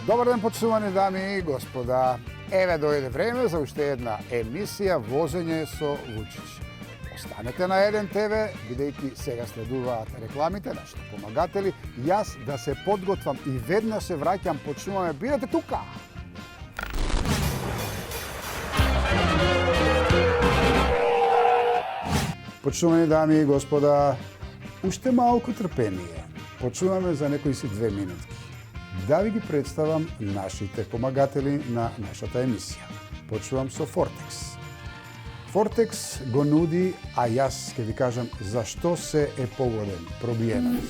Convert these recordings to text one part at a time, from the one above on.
Добар ден, почитувани дами и господа. Еве дојде време за уште една емисија Возење со Вучич. Останете на Еден ТВ, бидејќи сега следуваат рекламите, нашите помагатели. Јас да се подготвам и веднаш се враќам, почнуваме. Бидете тука! Почитувани дами и господа, уште малку трпение. Почуваме за некои си 2 минутки. Да ви ги представам нашите помагатели на нашата емисија. Почувам со Фортекс. Фортекс го нуди, а јас ќе ви кажам зашто се е погоден пробиенот.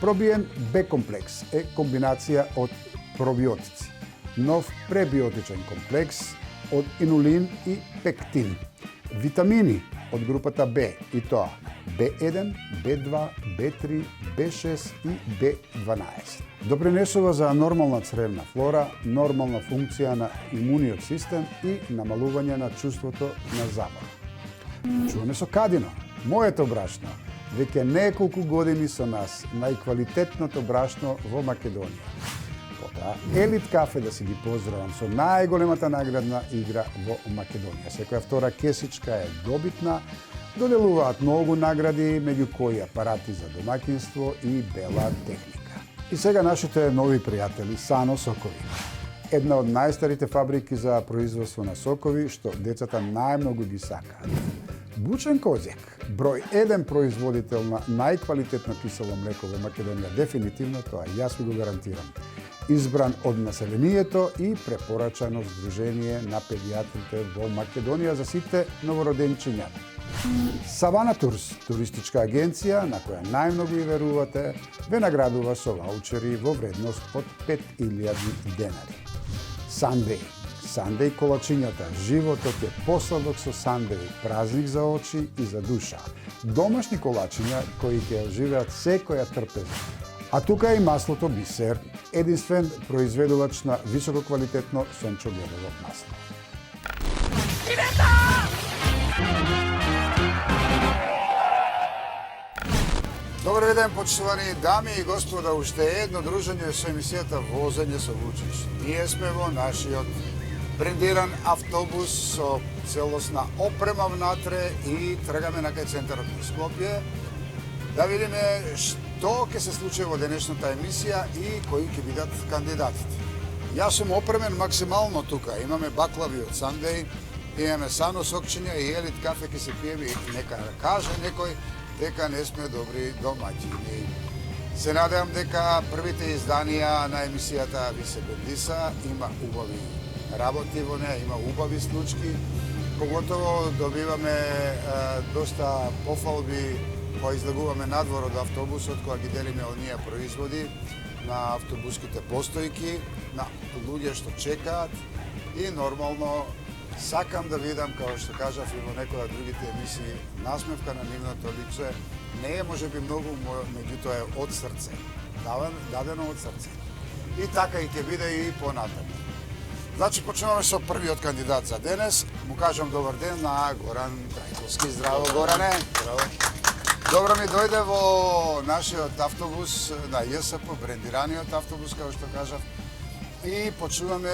Пробиен Б-комплекс е комбинација од пробиотици. Нов пребиотичен комплекс од инулин и пектин. Витамини од групата Б, и тоа B1, B2, B3, B6 и B12. Допринесува за нормална цревна флора, нормална функција на имуниот систем и намалување на чувството на забава. Чуваме со Кадино, моето брашно, веќе неколку години со нас, најквалитетното брашно во Македонија. Потоа, Елит кафе да си ги поздравам со најголемата наградна игра во Македонија. Секоја втора кесичка е добитна, доделуваат многу награди, меѓу кои апарати за домаќинство и бела техника. И сега нашите нови пријатели Сано сокови. Една од најстарите фабрики за производство на сокови, што децата најмногу ги сакаат. Бучен Козјак, број 1 производител на најквалитетно кисело млеко во Македонија, дефинитивно тоа јас ви го гарантирам. Избран од населението и препорачано Сдружение на педиатрите во Македонија за сите новороденчиња. Савана Турс, туристичка агенција на која најмногу и верувате, ве наградува со ваучери во вредност од 5000 денари. Сандеј. Сандеј колачињата. Животот е посладок со сандеј, празник за очи и за душа. Домашни колачиња кои ќе оживеат секоја трпеза. А тука е и маслото Бисер, единствен произведувач на висококвалитетно сончогледово масло. Добар ден, почитувани дами и господа, уште едно дружење со емисијата Возење со Вучич. Ние сме во нашиот брендиран автобус со целосна опрема внатре и тргаме на кај центарот на Скопје да видиме што ќе се случи во денешната емисија и кои ќе бидат кандидатите. Јас сум опремен максимално тука. Имаме баклави од Сандеј, имаме Сано сокчиња и Елит кафе ќе се пиеме и нека каже некој дека не сме добри домаќини. Се надевам дека првите изданија на емисијата ви се бендиса, има убави работи во неа, има убави случки. Поготово добиваме доста пофалби кога излегуваме надвор од автобусот, кога ги делиме оние производи на автобуските постојки, на луѓе што чекаат и нормално сакам да видам, како што кажав и во некои од другите емисии, насмевка на нивното лице не е можеби многу, меѓутоа е од срце. Дадено од срце. И така и ќе биде и понатаму. Значи, почнуваме со првиот кандидат за денес. Му кажам добар ден на Горан Трајковски. Здраво, Горане. Здраво. Добро ми дојде во нашиот автобус на ЈСП, брендираниот автобус, како што кажав. И почнуваме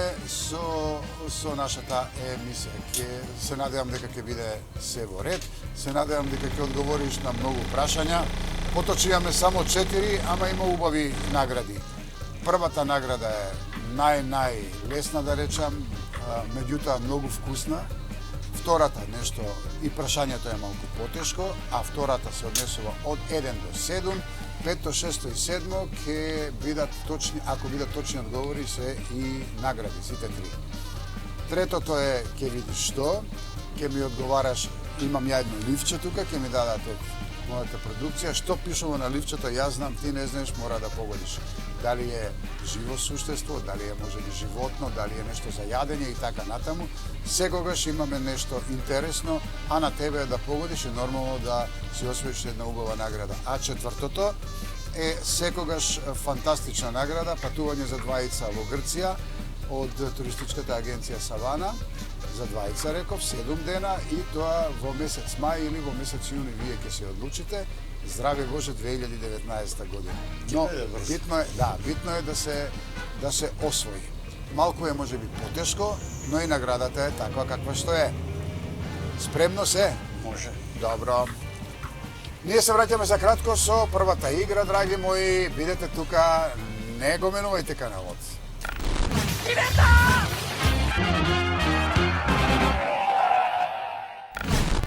со нашата емисија. Се надевам дека ќе биде се во ред, се надевам дека ќе одговориш на многу прашања. Поточи имаме само 4, ама има убави награди. Првата награда е најлесна да речам, меѓутоа многу вкусна. Втората нешто и прашањето е малку потешко, а втората се однесува од 1 до 7. Пето, шесто и седмо ќе бидат точни, ако бидат точни одговори се и награди, сите 3. Третото е ќе видиш што, ќе ми одговараш, имам ја едно ливче тука, ќе ми дадат од мојата продукција, што пишува на ливчето, јас знам, ти не знаеш, мора да погодиш. Дали е живо суштество, дали е можеби животно, дали е нешто за јадење и така натаму. Секогаш имаме нешто интересно, а на тебе е да погодиш и нормално да си освоиш една убава награда. А четвртото е секогаш фантастична награда, патување за двајца во Грција од туристичката агенција Савана. За двајца реков, 7 дена и тоа во месец мај или во месец јуни вие ќе се одлучите. Здраве Боже 2019 година. Но битно е да се освои. малку е може би потешко, но и наградата е таква каква што е. Спремно се? Може. Добро. Ние се враќаме за кратко со првата игра, драги мои. Бидете тука, не го менувајте каналот.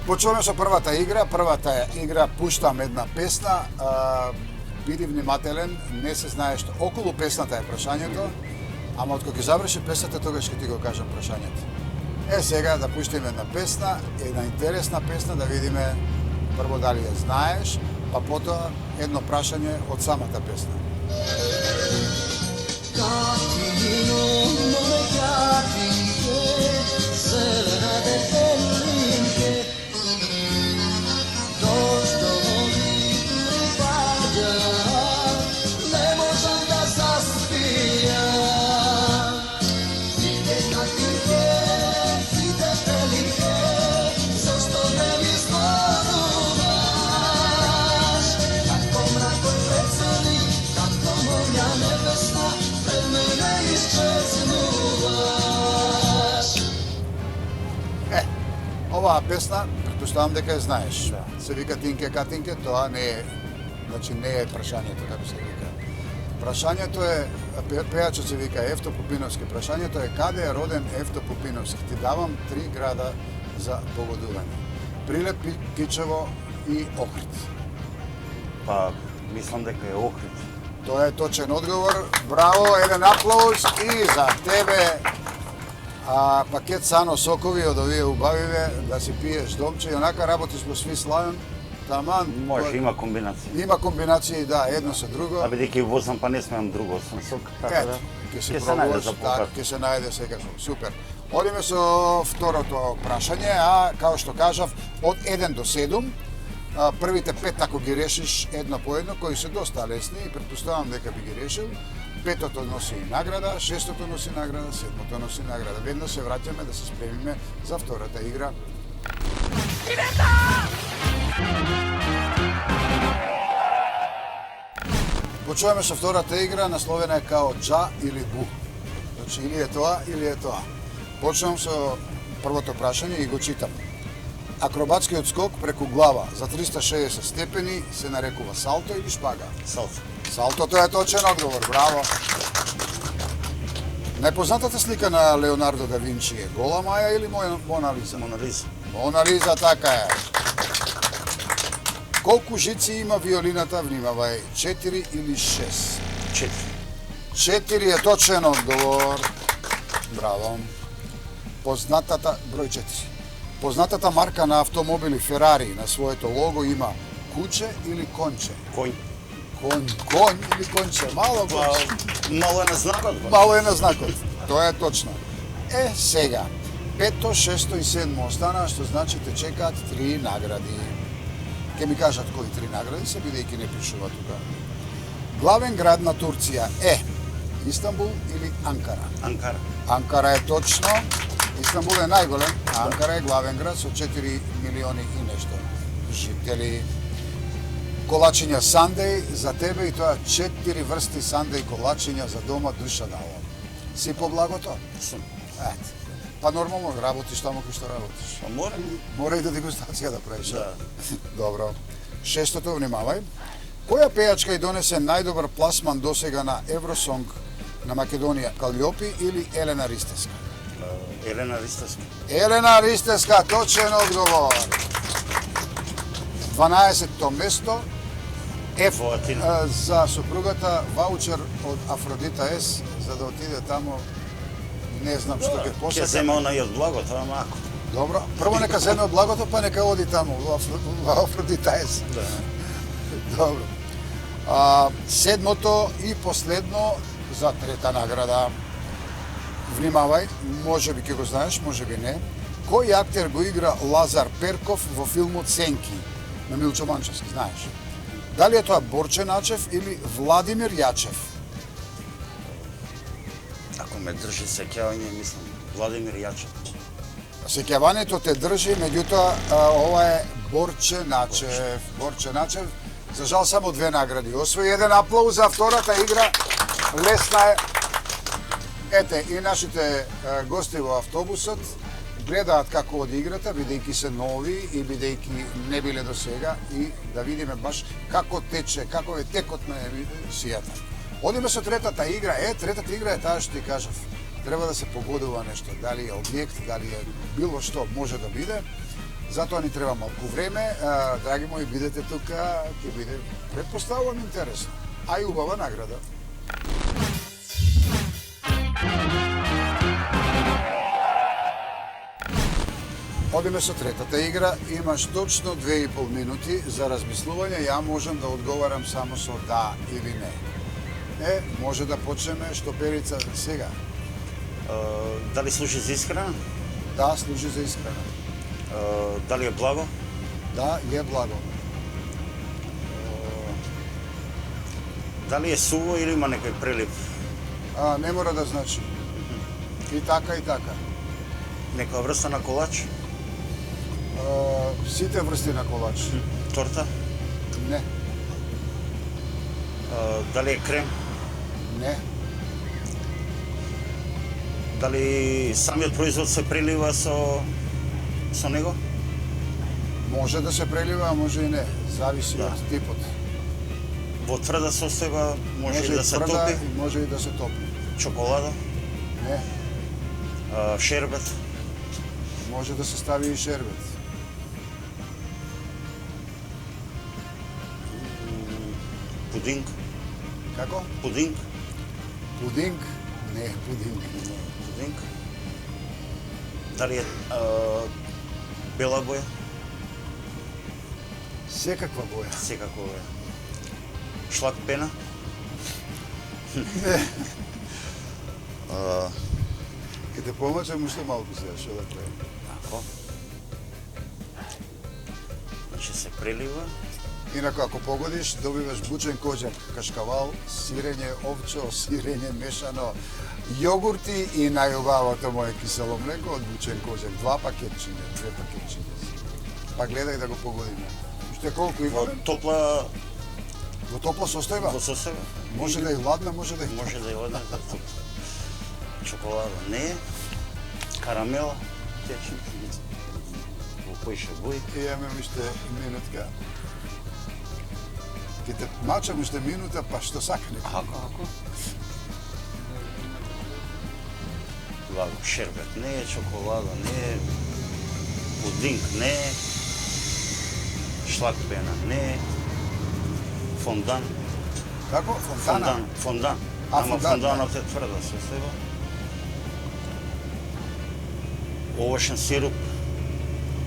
Почуваме со првата игра. Првата игра пуштам една песна. Биди внимателен, не се знае што околу песната е прашањето, ама откога ќе заврши песната, тогаш ќе ти го кажам прашањето. Сега да пуштиме една песна, една интересна песна, да видиме прво дали ја знаеш, па потоа едно прашање од самата песна. Оваа песна, претпоставам дека ја знаеш. Се вика Тинке Катинке, тоа не е, значи не е прашањето како се вика. Прашањето е, пејачот се вика Евто Пупиновски. Прашањето е каде е роден Евто Пупиновски. Ти давам 3 града за погодување. Прилеп, Кичево и Охрид. Па, мислам дека е Охрид. Тоа е точен одговор. Браво, еден аплауз и за тебе пакет Сано сокови од овие убавиве да си пиеш домче и онака работиш во Swiss Lion. Таман. Може, има комбинација. Има комбинации, да, едно со друго. А бидејќи возам, па не смеам друго, сум сок, така да. Ќе се најде за показ. ќе се најде секако. Супер. Одиме со второто прашање, а како што кажав, од 1 до 7, првите 5 ако ги решиш едно по едно, кои се доста лесни и претпоставам дека би ги решил. Петото носи награда, шестото носи награда, седмото носи награда. Веднаш се враќаме да се спремиме за втората игра. Почуваме со втората игра, насловена е као Джа или Бу. Значи, или е тоа, или е тоа. Почнувам со првото прашање и го читам. Акробатскиот скок преку глава за 360 степени се нарекува салто или шпага? Салто. Салтото е точен одговор, браво. Најпознатата слика на Леонардо да Винчи е Гола Маја или Мона Лиза? Мона Лиза. Мона Лиза, така е. Колку жици има виолината, внимавај, 4 или 6? 4. 4 е точен одговор. Браво. Познатата, број 4. Познатата марка на автомобили Ферари на своето лого има куче или конче? Коњ. Конј или конче, мало конче. Мало е на знакот, ба. Мало е на знакот, тоа е точно. Сега, 5, 6 и 7 остана, што значи те чекаат 3 награди. Ке ми кажат кои 3 награди се, бидејќи не пишува тука. Главен град на Турција е Истанбул или Анкара? Анкара. Анкара е точно. Истанбул е најголем, а Анкара е главен град со 4 милиони и нешто жители. Колачиња сандеј за тебе и тоа 4 врсти сандеј колачиња за дома душа дало. Си по благото? Сум. Ето. Па нормално работиш таму кој што работиш. Па мора. Мора и да дегустација да правиш. Да. Добро. Шестото, внимавај. Која пејачка и донесе најдобар пласман досега на Евросонг на Македонија? Калјопи или Елена Ристеска? Елена Ристеска. Елена Ристеска, точен одговор. 12-то место. Во Атина. За супругата ваучер од Афродита С за да отиде таму. Не знам што ќе посета. Ќе зема она и од благото, ама ако. Добро. Прво нека земе од благото, па нека оди таму во Афродита С. Да. Добро. Седмото и последно за трета награда. Внимавај, може би ќе го знаеш, може би не. Кој актер го игра Лазар Перков во филмот Сенки на Милчо Манчевски, знаеш? Дали е тоа Борче Начев или Владимир Јачев? Ако ме држи сеќавање, мислам, Владимир Јачев. Сеќавањето те држи, меѓутоа ова е Борче Начев. Борче Начев, за жал само 2 награди. Освои еден аплауз за втората игра. Лесна е. Ете, и нашите гости во автобусот гледаат како оди играта, бидејќи се нови и бидејќи не биле до сега, и да видиме баш како тече, како е текот на емисијата. Одиме со третата игра. Третата игра е таа што ти кажав. Треба да се погодува нешто, дали е објект, дали е било што може да биде. Затоа ни треба малку време. Драги мои, бидете тука, ќе биде, претпоставувам, интересно. А и убава награда. Одиме со третата игра. Имаш точно 2,5 минути за размислување. Ја можам да одговарам само со да или не. Може да почнеме. Што Перица сега? Дали служи за исхрана? Да, служи за исхрана. Дали е благо? Да, е благо. Дали е суво или има некој прелив? Не мора да значи. И така, и така. Некоја врста на колач? Сите врсти на колач. Торта? Не, Дали е крем? не. Дали самиот производ се прелива со него? Може да се прелива, а може и не. Зависи Да. од типот. Во тврда состојба може и и да се тврда, топи? и може и да се топи. Чоколада? Не, Шербет? може да се стави и шербет. Пудинг? Како? Пудинг? Пудинг? Не, пудинг. Пудинг? Дали е бела боја? Секаква боја. Секако е. Шлак пена? Не. Ке те помачам уште малку сега, што да правим. Тако. Значи се прелива. Инако, ако погодиш, добиваш бучен коđак, кашкавал, сирење овчо, сирење мешано, јогурти и најубавото моје кисело млеко од бучен коđак. 2 пакетчиња, 2 пакетчиња. Па гледај да го погодиме. Уште колку Во имаме? топла Во топла состојба? во состојба. Може да и ладна, може да и... Може да е одна за тук. Чоколада не е. Карамела тече. Во кој ше бој? И имаме уште минутка. Ке те мачам уште минута, па што сакне. Ако? Лаго, шербет не е, чоколада не е, пудинг не е, шлак пена не е, фондан. Како? Фонтана? Фондан. А, Ама фондан, фонданот е тврда состојба. Овошен сируп,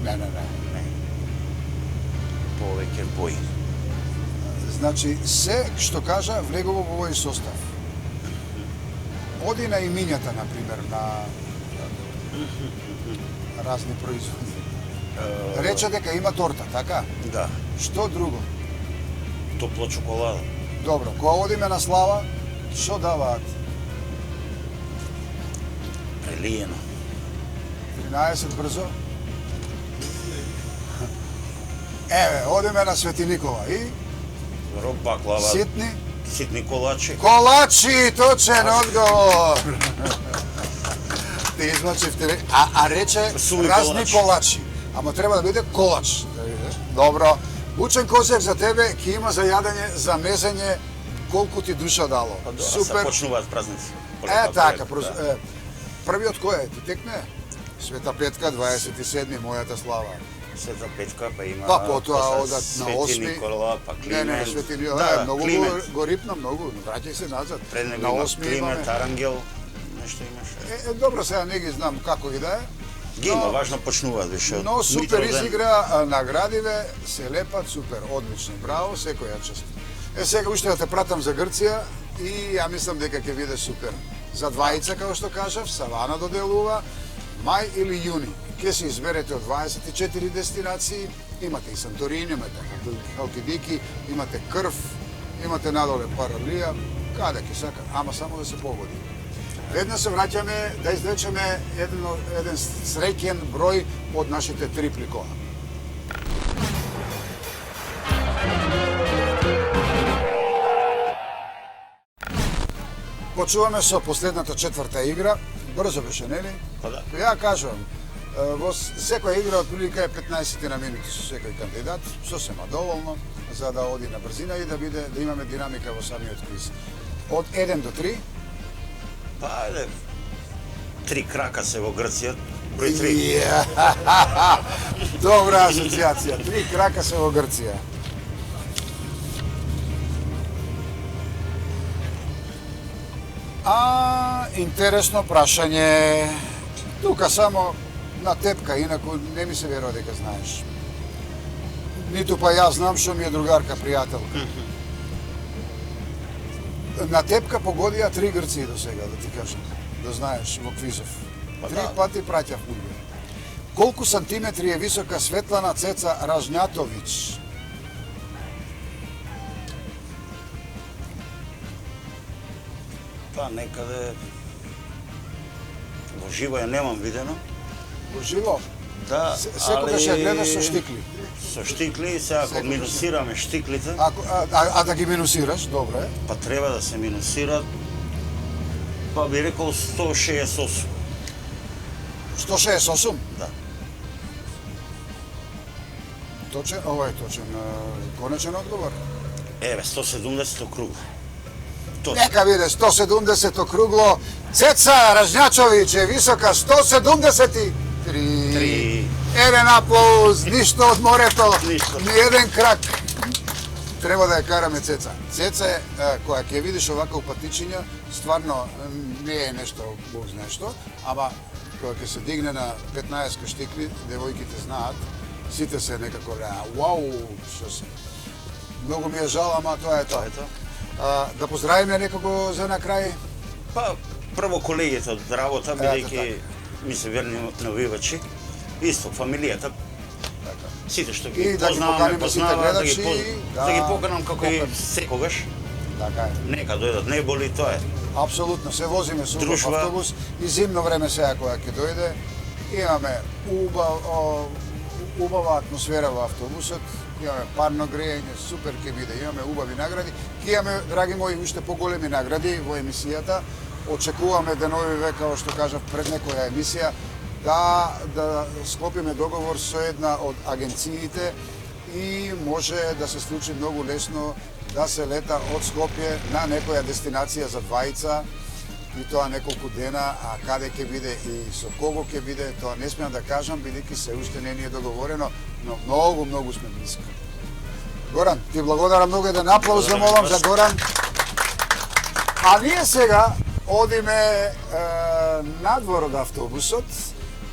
Не. не. Повеќе бој. Значи, се што кажа влегува во овој состав. Оди на имињата, например, на разни производи. Рече дека има торта, така? Да, Што друго? топла чоколада. Добро, кога одиме на слава, што даваат? Прелиено. 13 брзо? Еве, одиме на Свети Никола и Роб баклава. ситни Ситни колачи. колачи, точен одговор. Ти измачив, а рече Суви разни колачи. колачи. Ама треба да биде колач. Добро. Бучен козек за тебе ќе има за јадење, за мезење, колку ти душа дало. Па да, Супер. се почнуваат празници. Така, Да. првиот кој е? Ти текне? Света Петка, 27, мојата слава. Света Петка, па има... Па потоа после одат на Свети 8. Никола, па Климент. Не, Свети Никола, Да, многу Климент. го рипна, многу. Враќај се назад. Пред него На има 8 Климент, имаме. Арангел, нешто имаше. Добро, сега не ги знам како и да е. Ги има, важно почнуваат више од Но супер Митроден. изигра, наградиве, се лепат, супер, одлични, браво, секоја чест. Сега уште да те пратам за Грција и ја мислам дека ќе биде супер. За двајца, како што кажав, Савана доделува, мај или јуни. Ке се изберете од 24 дестинации, имате и Санторини, имате Халкидики, имате Крв, имате надоле Паралија, каде ќе сака, ама само да се погоди. Веднаш се враќаме да извлечеме еден среќен број од нашите трипли кола. Почуваме со последната четврта игра. Брзо беше, нели? Па да. Ја кажувам, во секоја игра отприлика е 15 на минути со секој кандидат, сосема доволно за да оди на брзина и да имаме динамика во самиот квиз. Од 1 до 3. Па ајде. 3 крака се во Грција. Број 3. Добра асоциација. 3 крака се во Грција. Интересно прашање. Тука само на тепка, инаку не ми се верува дека знаеш. Ниту па јас знам, што ми е другарка, пријателка. На тепка погодија 3 Грција до сега, да ти кажам. Да знаеш, во квизов. 3 пати праќав луѓе. Колку сантиметри е висока Светлана Цеца Ражњатовиќ? Па некаде во живо ја немам видено. Во живо? Да, Секогаш ја гледаш со штикли. Со штикли, сега ако минусираме штиклите, А да ги минусираш, добре. па треба да се минусират, па би рекол 168. 168? Да. Точен, ова е точен, конечен одговор. Еве, 170 округло. Нека биде 170 округло. Цеца Ражњачовиќ е висока 173. Еден аплауз, ништо од морето, Ништо. ни еден крак. Треба да ја караме Цеца. Цеца е, која ќе видиш овака упатичиња, стварно не е нешто, Бог знае што, ама кога ќе се дигне на 15 штикли, девојките знаат, сите се некако вау, што се. Многу ми е жал, ама тоа е тоа. Да поздравиме некого за на крај. Па, прво колегите од работа, бидејќи ми се верни навивачи, исто фамилијата, сите што ги познаваме, да ги поканам како и секогаш. Така е. Нека дојдат, не боли, тоа е. Апсолутно, се возиме со Дружба. автобус и зимно време сега кога ќе дојде, имаме убава атмосфера во автобусот, имаме парно грејење, супер ќе биде, имаме убави награди, ќе имаме, драги мои, уште поголеми награди во емисијата. Очекуваме деновиве, како што кажав пред некоја емисија, да склопиме договор со една од агенциите и може да се случи многу лесно да се лета од Скопје на некоја дестинација за двајца, и тоа неколку дена, а каде ќе биде и со кого ќе биде, тоа не смеам да кажам, бидејќи се уште не ни е договорено, но многу сме близко. Горан, ти благодарам многу, еден аплауз да молам за Горан. А ние сега одиме надвор од автобусот,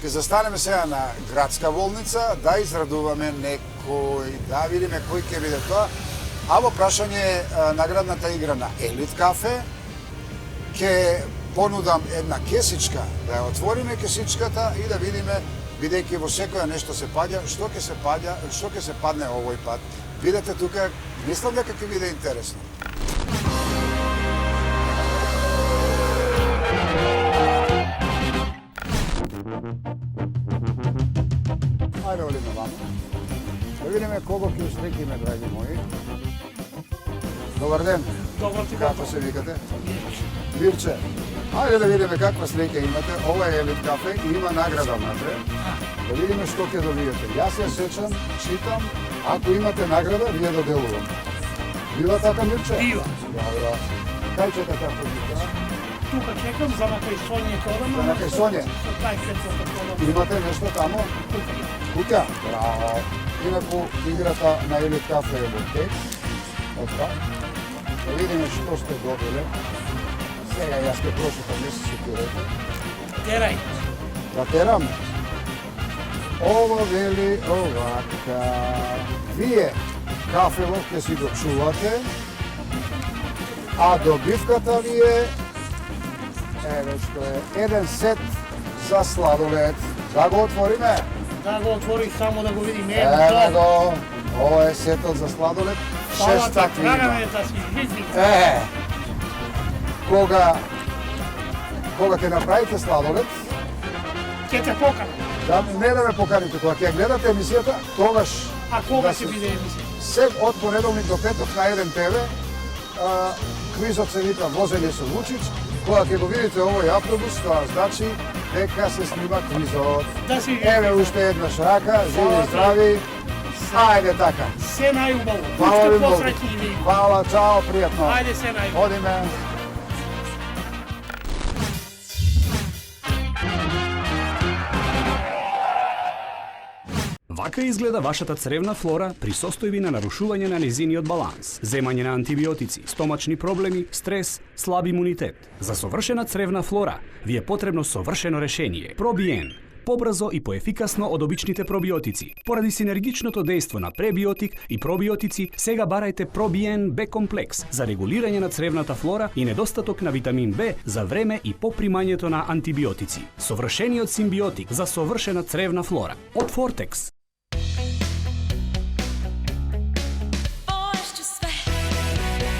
ќе застанеме сега на градска болница, да израдуваме некој, да видиме кој ќе биде тоа. А во прашање наградната игра на Елит кафе, ќе понудам една кесичка, да ја отвориме кесичката и да видиме, бидејќи во секоја нешто се паѓа, што ќе се падне овој пат. Видете тука, мислам дека ќе биде интересно. Ајде олиме вамо. Да видиме кого ќе устрекиме, драги мои. Добар ден. Добар ти Како се викате? Мирче. Ајде да видиме каква среќа имате. Ова е Елит кафе и има награда внатре. Да видиме што ќе добиете. Јас ја сечам, читам, ако имате награда, вие доделувам. Бива така, Мирче? Бива. Добро. Кај чекате автобуса? Тука чекам за на кај Сонје ходам. За на кај Сонје? Тај петната ходам. Имате нешто тамо? Куќа? Браво. Инаку играта на Елит кафе е во тек. Опа. Да видиме што сте добиле. Сега јас ке прочитам, не се сетирате. Терај. Да терам. Ова вели овака. Вие кафево ќе си го чувате, а добивката ви е, еве што е, еден сет за сладолед. Да го отвориме? Да го отворих само да го видим. Еве го. Ова е сетот за сладолед. 6 такви има. Трагаме да си измислим. Кога ќе направите сладолед, Ќе те поканам. да не да ме поканите, кога ќе гледате емисијата, тогаш А кога да ќе се- биде емисија? се од понеделник до петок на 1 ТВ, квизот се вика возење со Вучич. Кога ќе го видите овој автобус, тоа значи дека се снима квизот. Да си Еве уште еднаш рака, живи и здрави. Ајде така. се најубаво. Фала ви Уште многу. посреќни ви. Фала, чао, пријатно. Ајде се најубаво. Одиме. Вака изгледа вашата цревна флора при состојби на нарушување на незиниот баланс, земање на антибиотици, стомачни проблеми, стрес, слаб имунитет. За совршена цревна флора ви е потребно совршено решение. Пробиен, побрзо и поефикасно од обичните пробиотици. Поради синергичното дејство на пребиотик и пробиотици, сега барајте Пробиен Б комплекс за регулирање на цревната флора и недостаток на витамин Б за време и по примањето на антибиотици. Совршениот симбиотик за совршена цревна флора од Фортекс. Poješću sve,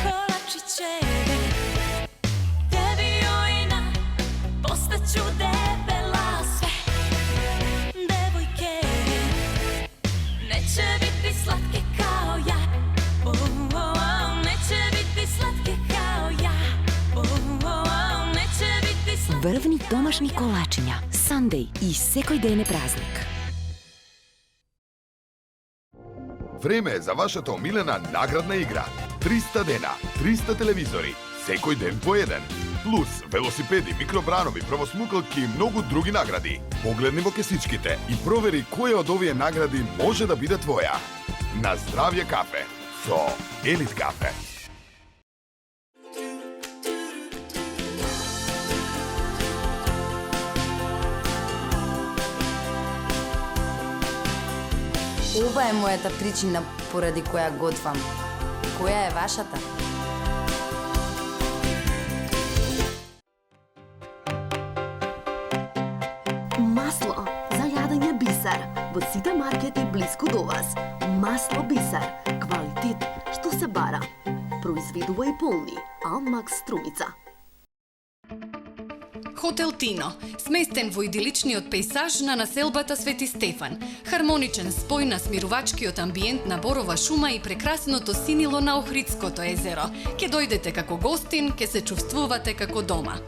kolačićeve, tebi ojna, postaću debela sve. Devojke, neće biti slatke kao ja, neće biti slatke kao ja, neće biti slatke. Врвни домашни колачиња, Сандеј и секој ден е празник. Време е за вашата омилена наградна игра. 300 дена, 300 телевизори, секој ден по еден. Плюс велосипеди, микробранови, правосмукалки и многу други награди. Погледни во кесичките и провери која од овие награди може да биде твоја. На здравје кафе со Елит кафе. Ова е мојата причина поради која готвам. Која е вашата? Масло за јадење бисер во сите маркети блиску до вас. Масло бисер, квалитет што се бара. Произведува и полни Алмакс Струмица. Хотел Тино, сместен во идиличниот пејсаж на населбата Свети Стефан. Хармоничен спој на смирувачкиот амбиент на борова шума и прекрасното синило на Охридското езеро. Ке дојдете како гостин, ке се чувствувате како дома.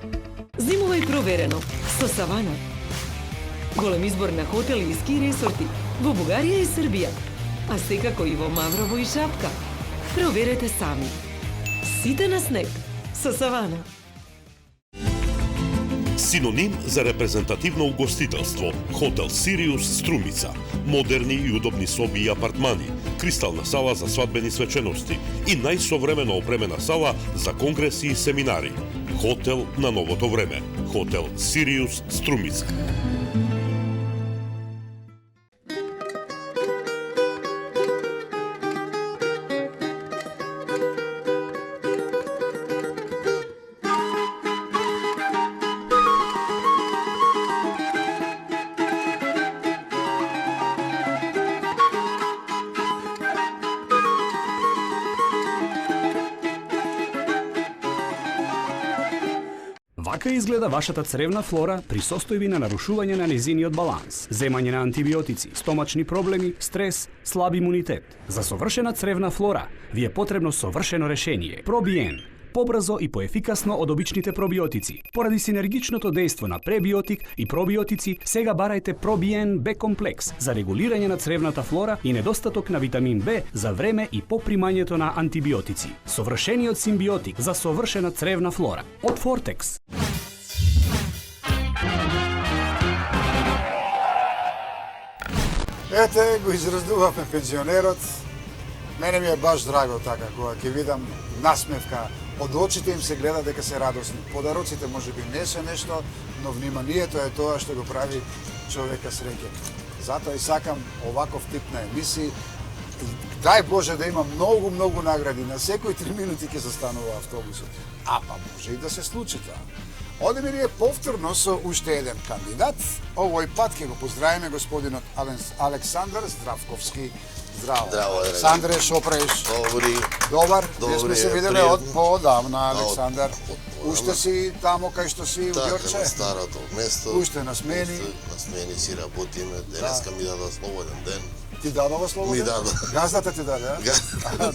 Зимувај проверено со Савана. Голем избор на хотели и ски ресорти во Бугарија и Србија, а секако и во Маврово и Шапка. Проверете сами. Сите на снег со Савана. Синоним за репрезентативно угостителство. Хотел Сириус Струмица. Модерни и удобни соби и апартмани. Кристална сала за свадбени свечености и најсовремено опремена сала за конгреси и семинари. Хотел на новото време. Хотел Сириус Струмица. Вака изгледа вашата цревна флора при состојби на нарушување на незиниот баланс, земање на антибиотици, стомачни проблеми, стрес, слаб имунитет. За совршена цревна флора ви е потребно совршено решение. Пробиен, побрзо и поефикасно од обичните пробиотици. Поради синергичното дејство на пребиотик и пробиотици, сега барајте Пробиен Б комплекс за регулирање на цревната флора и недостаток на витамин Б за време и по примањето на антибиотици. Совршениот симбиотик за совршена цревна флора од Фортекс. Ете, го израздувавме пензионерот. Мене ми е баш драго така, кога ќе видам насмевка од очите им се гледа дека се радосни. Подароците можеби не се нешто, но вниманието е тоа што го прави човека среќен. Затоа и сакам оваков тип на емисии. Дај Боже да има многу награди, на секој 3 минути ќе застанува автобусот. А па може и да се случи тоа. Одиме ние повторно со уште еден кандидат. Овој пат ќе го поздравиме господинот Александар Здравковски. Здраво. Здраво, Александре, шо правиш? Добар. Ние сме се виделе од поодамна, Александар. Уште си тамо кај што си у Ѓорче? Така, на старото место. Уште на смени. На смени си работиме. Денеска ми дадо слободен ден. Ти дадова слово? Ми дадо. Газдата ти даде, а?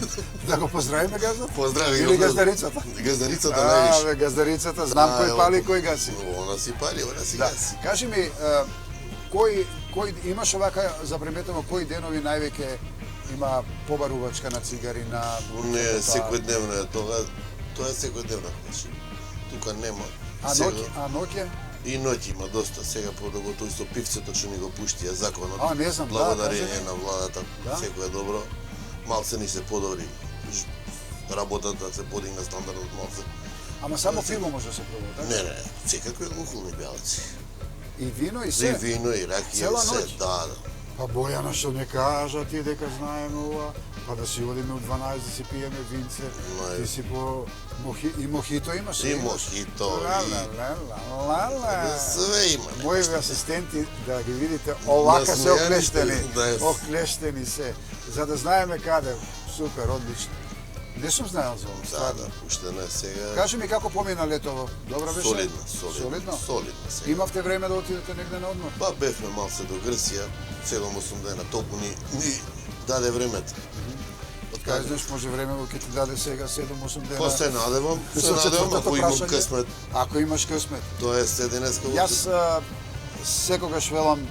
Да го поздравиме газдата? Поздрави Или газдарицата? Газдарицата највише. Бе, газдарицата, знам кој пали и кој гаси. Она си пали, она си Да. гаси. Кажи ми, кој имаш овака заприметено кои денови највеќе има побарувачка на цигари на бурката? Не, секојдневно е тоа. Тоа е секојдневно. Значи, тука нема. А ноќе? И ноќ има доста. Сега подоготово со пивцето што ни го пуштија законот. А, не знам, благодарение да, на владата. Да? Секој е добро. Малце ни се подобри. Работата се подигна стандардот малце. Ама само пиво може да се пробува, така? Не, секако е алкохолни бјалци. И вино и се? И вино и ракија Цела и се, ноќ? да. Па Бојана што не кажа ти дека знаеме ова, па да си одиме у 12 да си пиеме винце, ти си по и мохито имаш? И мохито, Све има. Мои асистенти, да ги видите, овака се оклештени, да. оклештени се, за да знаеме каде. Супер, одлично. Не сум знаел за ова. Да, пуштено е сега. Кажи ми како помина летово? Добра беше? Солидно. Солидно сега. Имавте време да отидете негде на одмор? Па бевме малце до Грција, 7-8 дена, толку ни даде времето. Кај знаеш, може време ќе ти даде сега 7-8 дена. Па се надевам, ако имам късмет. Ако имаш късмет. Тоа е се денеска. Јас секогаш велам,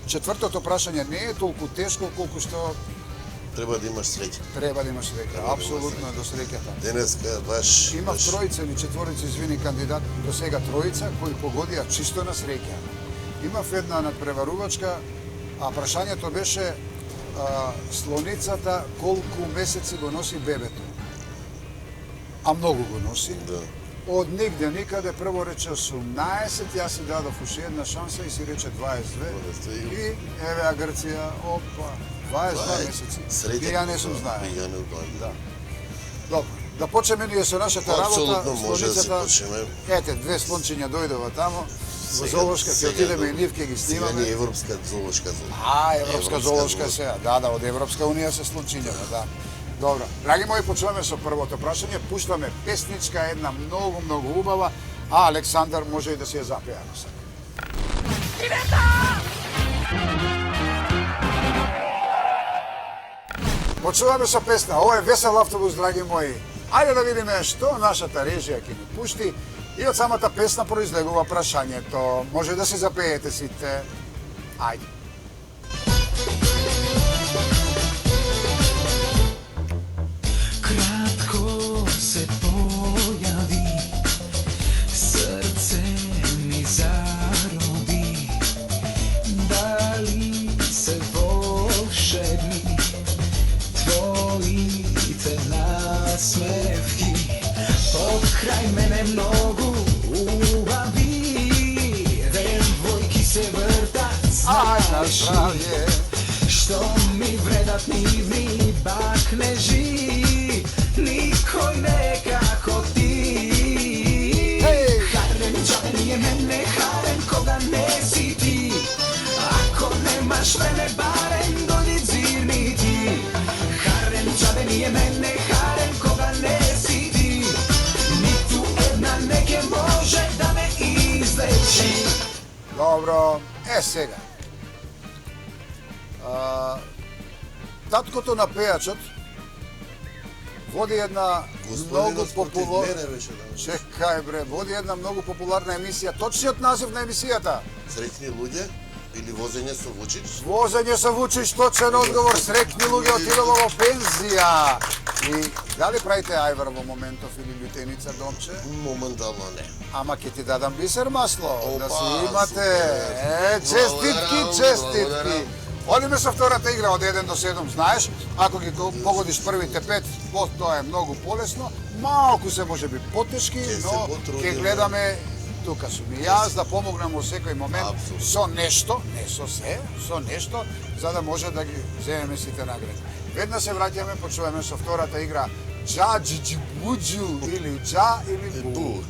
четвртото прашање не е толку тешко колку што треба да имаш среќа. Треба да имаш среќа, апсолутно до среќата. Денеска баш Има тројца или четворица, извини, кандидат, до сега тројца кои погодија чисто на среќа. Имав една надпреварувачка, а прашањето беше слоницата колку месеци го носи бебето. А многу го носи. Да. Од нигде никаде прво рече 18, јас си дадов уште една шанса и си рече 22. И еве а Грција, опа, 22 месеци. И ја не сум знаел. И ја не знаел. Да. Добро. Да почнеме ние со нашата работа. Апсолутно може да се почнеме. Ете, две слончиња дојдова тамо. Во зоолошка ќе отидеме и нив ќе ги снимаме. Сега ни Европска зоолошка зона. Европска зоолошка сега. Да, од Европска унија се слончињава, да. Добро. Драги мои, почнуваме со првото прашање. Пуштаме песничка, една многу, многу убава, а Александар може и да си ја запеа на сега. Почнуваме со песна. Ова е Весел автобус, драги мои. Ајде да видиме што нашата режија ќе ни пушти. И од самата песна произлегува прашањето. Може да се запеете сите. Ајде. Кратко се појави, срце ми зароби. Дали се волшебни твоите насмевки? Покрај мене многу убави, девојки се вртат знаеш ли, што ми вредат нивни бакнежи, никој не како ти. Харем џабе nije мене, харем кога не си ти, ако немаш мене барем дојди зирни ти. Харем џабе nije мене, харем кога не си ти, ниту една не ке може да ме излечи. Добро, сега. Таткото на пејачот води една многу популарна... Чекај бре, води една многу популарна емисија. Точниот назив на емисијата? Среќни луѓе или возење со Вучич? Возење со Вучич, точен одговор. Среќни луѓе отидува во пензија. И дали правите ајвар во моментов или лютеница, домче? Моментално не. Ама ќе ти дадам бисер масло, да си имате. Честитки. Одиме со втората игра од 1 до 7, знаеш, ако ги погодиш првите 5, тоа е многу полесно, малку се може би потешки, но ќе гледаме, тука сум и јас, да помогнам во секој момент со нешто, не со се, со нешто, за да може да ги земеме сите награди. Веднаш се враќаме, почуваме со втората игра Джа, Джиджи, Буджу, или Джа, или Бу.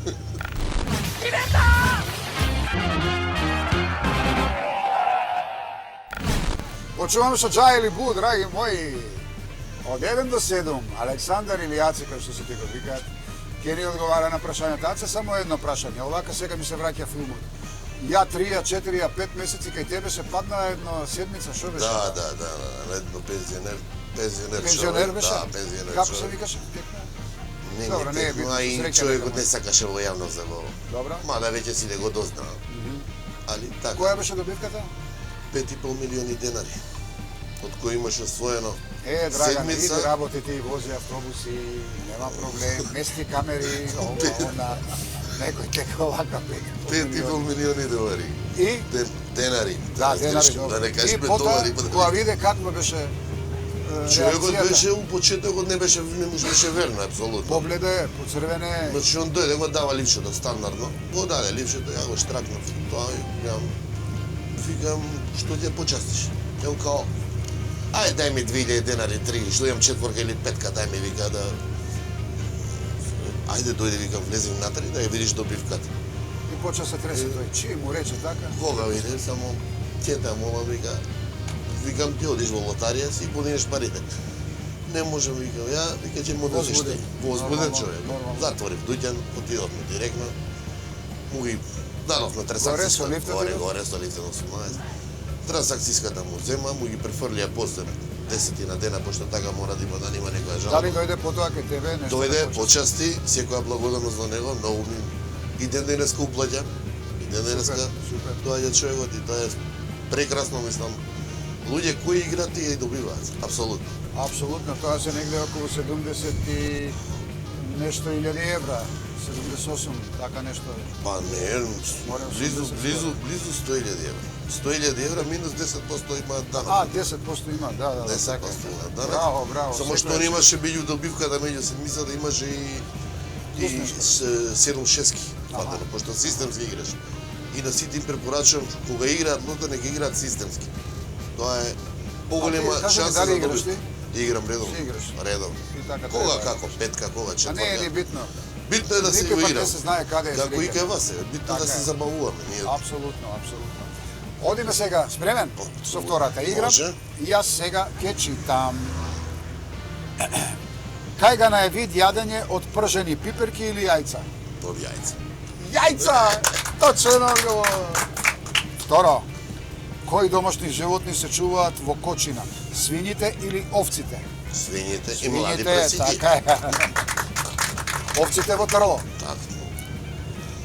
Почуваме со Джа или Бу, драги мои. Од 1 до 7, Александар или Јаци, кој што сите го викаат, ќе ни одговара на прашањето. Аце само едно прашање, овака сега ми се враќа филмот. Ја 3, ја 4, ја 5 месеци кај тебе се падна едно седмица, шо беше? Да, едно Пензионер беше? Да, пензионер Како се човек. викаше? Не, Добро, не е текно, битно, а и среќа човекот нека не сакаше во јавност да го... Добро. Мада веќе си да го дознаа. Али така. Која беше добивката? 5,5 милиони денари. Од кои имаш освоено Драган, иди седмица. работите и вози автобуси, нема проблем, мести камери, она, некој тека вака 5,5 милиони долари. И? Денари. Да, денари, Да не кажеш и без потоа, долари. кога виде каква беше Човекот реакцијата. беше у почетокот не беше верно апсолутно. Погледа, поцрвене. Значи он дојде го дава ливчето стандардно. Го даде ливчето, ја го штракнав. Тоа викам што ќе почастиш. Ја као ај дај ми 2000 денари, 3, што имам четворка или петка, дај ми вика да ајде дојде викам влези внатре да ја видиш добивката. И почна се тресе тој. Чи му рече така? Кога виде само тета мола вика викам ти одиш во лотарија си и подинеш парите. Не можам викам ја, вика ќе му дадеш Возбуден. возбуден човек. Нормално. Затворив дуќан, отидовме директно. Му ги дадовме трансакцијска. Горе со лифтот? Горе со лифтот 18. Трансакцијската му зема, му ги префрлија после 10 дена, пошто така мора да има некоја жалба. Дали дојде потоа кај тебе нешто? Дојде, почасти, секоја благодарност за него, многу ми и ден денеска уплаќа. И ден денеска доаѓа човекот и тоа е прекрасно, мислам. Луѓе кои играат и добиваат, апсолутно. Апсолутно, тоа се негде околу 70 и нешто илјади евра. 78, така нешто. Па не, близу 100.000 евра. 100.000 евра минус 10% има данок. 10% има, да. 10% така. има данок. Браво. Само што немаше беѓу добивката меѓу седмица да имаше и 7 шески. Фатено, пошто системски играш. И на сите им препорачувам кога играат лото, нека играат системски. Тоа е поголема шанса дали за играш добивка. Играм редовно. Редовно. Кога како петка, кога четвртка. Не е ни битно. Битно е да се го игра. Не се знае каде е како и среќа. кај вас е. Битно е да се забавуваме. Апсолутно. Одиме сега, спремен со втората игра. Може. И јас сега ќе читам. Кајгана е вид јадење од пржени пиперки или јајца? Од јајца. Јајца! Точен одговор! Второ, кои домашни животни се чуваат во кочина? Свињите или овците? Свињите и млади прасиња. Така е. Овците во трlo.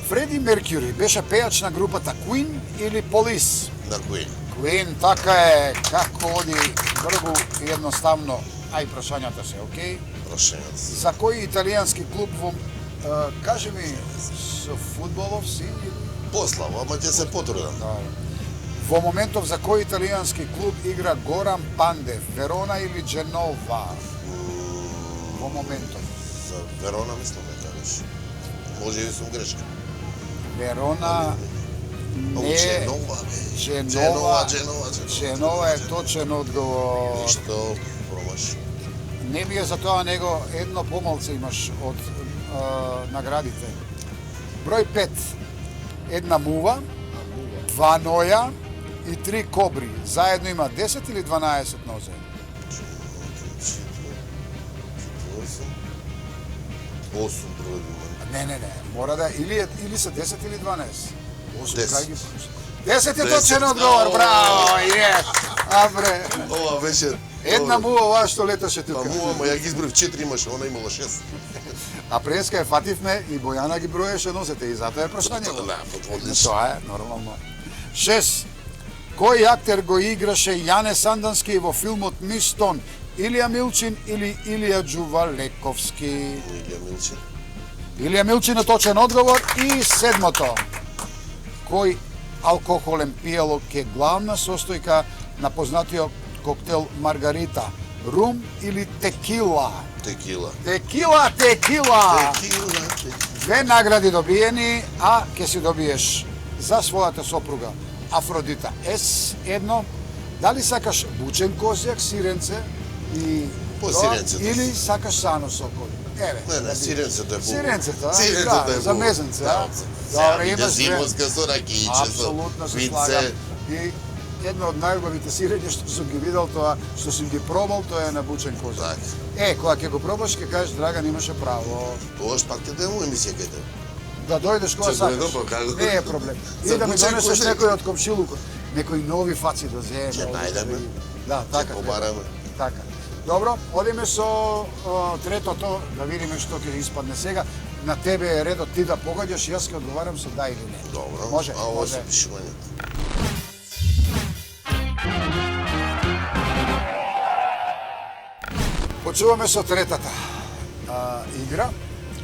Фреди Меркјури беше пејач на групата Queen или Police? На Queen. Queen, така е. Како оди брзо и едноставно. Ај, прашањата се, окей? Прашањата се. За кој италијански клуб во... кажи ми, со фудбалов си? Пославо, ама ќе се потрудам. Во моментов за кој италијански клуб игра Горан Пандев, Верона или Дженова? Во моментов. За Верона мислам дека беше. Може и сум грешка. Верона не е... Дженова е точен одговор. Ништо промаш. Не би е за тоа него едно помалце имаш од наградите. Број 5. Една мува, 2 ноја и 3 кобри. Заедно има 10 или 12 нозе? 8 Не. Мора да или се 10 или 12. 8 кај ги 10 е 10. точен одговор, браво, јес! Абре. Ова беше... Една мува оваа што леташе тука. Па мува, ма ја ги избрав 4 имаше, она имала 6. А преска е фативме и Бојана ги броеше нозете и затоа е прашањето. Тоа е нормално. 6. Кој актер го играше Јане Сандански во филмот Мистон? Илија Милчин или Илија Джувалековски? Илија Милчин. Илија Милчин е точен одговор. И седмото. Кој алкохолен пијалок е главна состојка на познатиот коктел Маргарита? Рум или текила? Текила. Текила! Две награди добиени, а ќе си добиеш за својата сопруга Афродита С1. Дали сакаш бучен козјак, сиренце и сиренцето. Или сакаш сано соколи? Не, сиренцето е по. Сиренцето, Сиренцето е за мезенце, а? Добре, имаш зимовска со ракијче, апсолутно се слагам. И едно од најубавите сирења што сум ги видел, тоа што сум ги пробал, тоа е на бучен козјак. Кога ќе го пробаш, ќе кажеш, Драган имаше право. Тоа пак ќе дадем емисија кај тебе. Да дојдеш кога Ќе сакаш. дојдам, па како? Не е проблем. И За да ми куче, донесеш куче. некој од комшилукот, некои нови фаци да земе. Ќе најдеме. Да, така. Побараме. Така. Добро, одиме со третото, да видиме што ќе испадне сега. На тебе е редот ти да погаѓаш, јас ќе одговарам со да или не. Добро. Може, А ова може. се пишувањето. Почуваме со третата игра.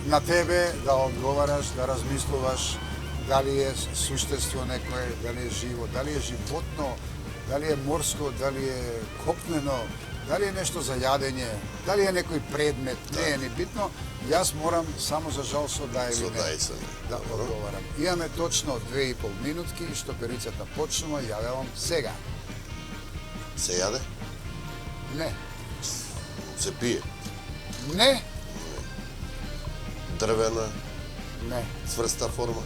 На тебе да одговараш, да размислуваш дали е суштество некое, дали е живо, дали е животно, дали е морско, дали е копнено, дали е нешто за јадење, дали е некој предмет, не е ни битно. Јас морам само за жал со да или Со да не и со не. да одговарам. Имаме точно 2,5 минутки, што перицата почнува, јавявам сега. Се јаде? Не. Се пие? Не. Дрвена? Не. Цврста форма?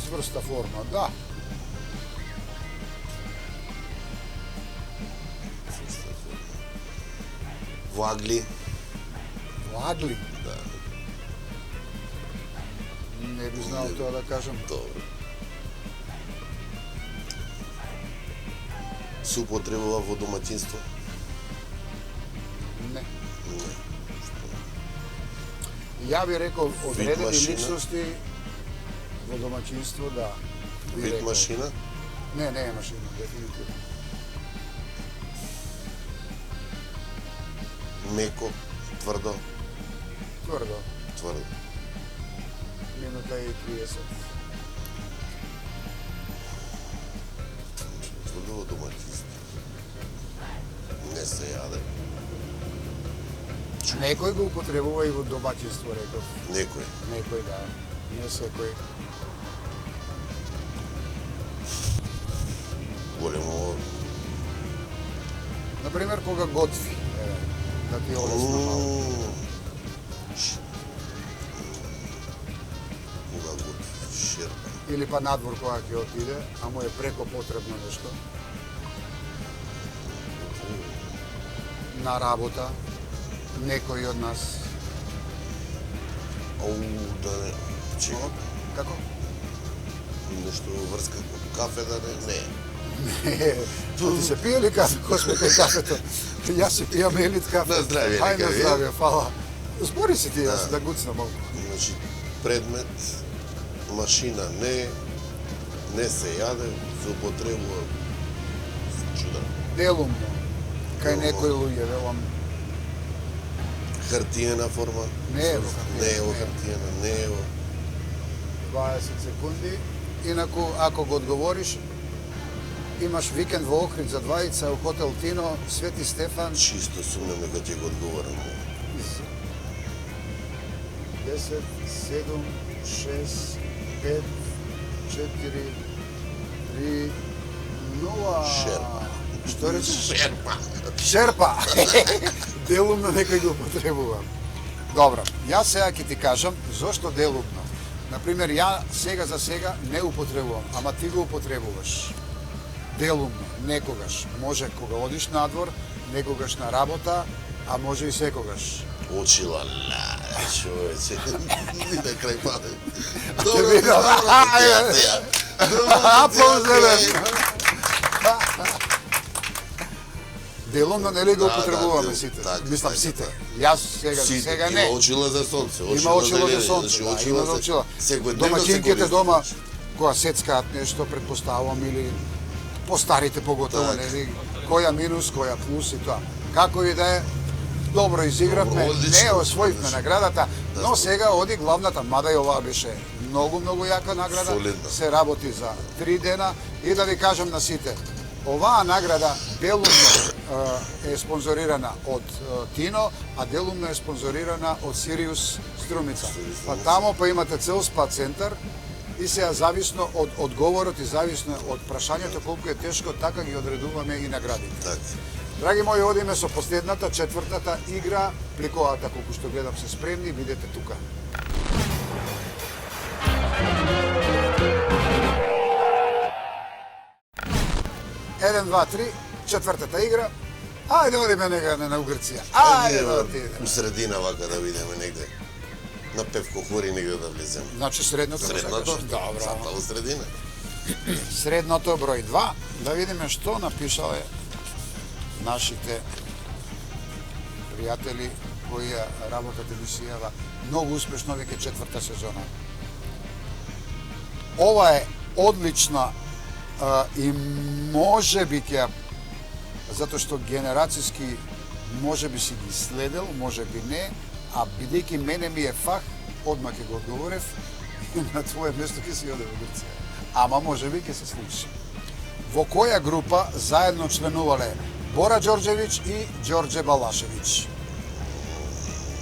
Цврста форма, да. Вагли? Вагли? Да. Не би знал тоа да кажам. Добро. Се употребува во домаќинство? Не. Не. Ја би рекол одредени машина? личности во домаќинство, да. би Вид рекол. машина? Не, не е машина, дефинитивно. Меко? Тврдо? Тврдо. Тврдо. Минута и 30. Тврдо во домаќинство. Не се јаде. Некој го употребува и во домаќинство, реков. Некој. Некој, да. Не секој. Големо. Например, кога готви, да ти олесна малку. Кога готви, шерпа. Или па надвор кога ќе отиде, а му е преко потребно нешто. На работа, некој од нас. Ау, да не. Чека. Како? Нешто врска кафе да не. Не. Не, ти се пие ли кафе? Кој сме кај кафето? Јас се пијам елит кафе. На здравје, Хај нека на ви. здравје, фала. Збори си ти, јас Да. да гуцнам малку. Значи, предмет, машина не се јаде, се употребува чуда. Делумно. Кај Делумно. некој луѓе, велам, Хартиена форма? Не е во хартиена, Не е во не е. хартиена, не е во... 20 секунди. Инаку, ако го одговориш, имаш викенд во Охрид за двајца у хотел Тино, Свети Стефан. Чисто сумням дека ќе го одговорам. 10, 7, 6, 5, 4, 3, 0. Шерпа. Што речеш? Шерпа. Шерпа. Делумно некој го употребува. Добро, јас сега ќе ти кажам зошто делумно. Например, ја сега за сега не употребувам, ама ти го употребуваш. Делумно, некогаш. Може кога одиш надвор, некогаш на работа, а може и секогаш. Очила, ла, човече. Ни на крај паде. Те видам. Аплаузирам. Делумно нели го Да, употребуваме да, сите? така, Мислам така, сите. така. Јас сега за Сите, сега не. Има очила за сонце, Има очила за лење, сонце, значи да, има за очила. Секојдневно се Домаќинките користи. дома, кога сецкаат нешто, предпоставувам, или постарите поготово, Така. нели, која минус, која плюс и тоа. Како и да е, добро изигравме, Добро, одлично, не освоивме одлично. наградата, Да, но сега оди главната, мада и оваа беше многу јака награда, Солидна. се работи за 3 дена и да ви кажам на сите, оваа награда делумно е спонзорирана од Тино, а делумно е спонзорирана од Сириус Струмица. Па тамо па имате цел спа центар и сега зависно од одговорот и зависно од прашањето колку е тешко, така ги одредуваме и наградите. Така. Драги мои, одиме со последната, четвртата игра. Пликовата, колку што гледам, се спремни, бидете тука. Еден, два, три, четвртата игра. Ајде одиме нега на Грција. Ајде да У отидеме. средина вака да видиме негде. на Певко хори негде да влезем. Значи средното. Средното? Добро. Зата во средина. Средното број 2. Да видиме што напишале нашите пријатели кои ја работат емисијава многу успешно веќе 4-та сезона. Ова е одлична и може би ќе, затоа што генерацијски може би си ги следел, може би не, а бидејќи мене ми е фах, одма ќе го одговорев и на твое место ќе си оде во Грција. Ама може би ќе се случи. Во која група заедно членувале Бора Ѓорѓевиќ и Ѓорѓе Балашевиќ?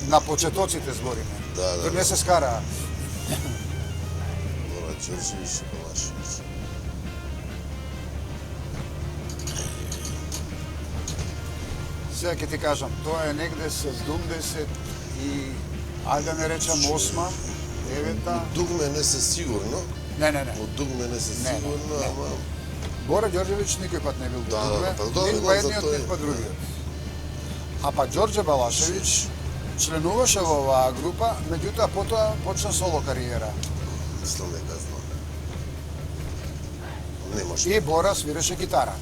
На почетоците збориме. Да. Не се скара. Бора Ѓорѓевиќ и Балашевиќ. Сега ќе ти кажам, тоа е негде 70 и, ајде да не речам 8-ма, 9-та. Од дугме не се сигурно. Не. Од дугме не се сигурно, ама... Бора Ѓорѓевиќ никој пат не бил во дугме, ниту едниот, ниту па другиот. А па Ѓорѓе Балашевиќ членуваше во оваа група, меѓутоа потоа почна соло кариера. Мислам дека знам. Не може. И Бора свиреше гитара.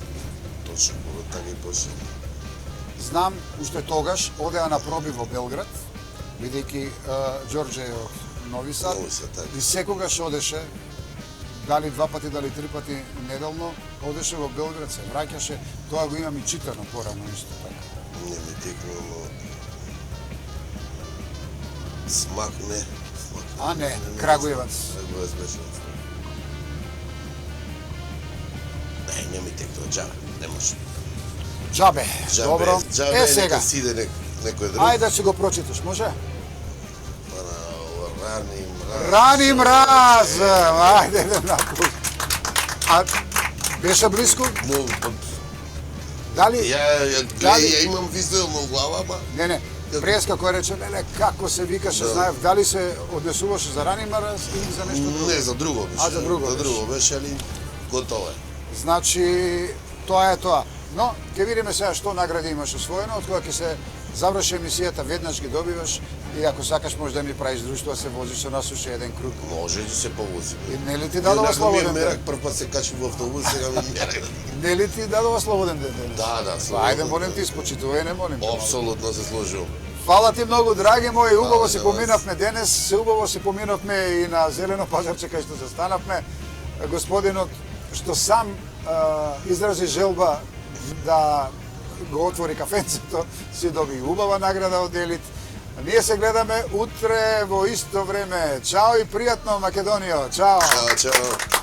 Точно, Бора така и почна. Знам, уште тогаш одеа на проби во Белград, бидејќи Ѓорѓе е од Нови Сад, и секогаш одеше, дали 2 пати, дали 3 пати неделно, одеше во Белград, се враќаше, тоа го имам и читано порано исто така. Не ми текно, но... Смак не. А не, Крагуевац. Крагуевац беше. Не ми текно, џабе, не може. Џабе, добро. Џабе, сега. нека сиде некој друг. Ајде да си го прочиташ, може? Рани мраз! Ајде да накол. А беше близко? Дали? Ја имам визуелно глава, ама... Не, Преска кој рече, леле, како се викаше, знаев, дали се однесуваше за Рани мраз или за нешто друго? Не, за друго беше. А, за друго беше. За друго беше, али готово е. Значи, тоа е тоа. Но, ќе видиме сега што награди имаш освоено, од кога ќе се заврши емисијата, веднаш ги добиваш и ако сакаш може да ми правиш друштво, се возиш со нас уште еден круг. Може да се повози. И не ли ти дадова слободен ден? Прв пат се качи во автобус, сега ми мерак. Не ли ти дадова слободен ден? Да, слободен. Ајде, молим ти, испочитувај, не молим. Апсолутно се сложувам. Фала ти многу, драги мои, убаво се поминавме денес, убаво се поминавме и на Зелено пазарче кај што се станавме. Господинот што сам изрази желба да го отвори кафенцето, си доби убава награда од Елит. Ние се гледаме утре во исто време. Чао и пријатно, Македонијо. Чао. Чао.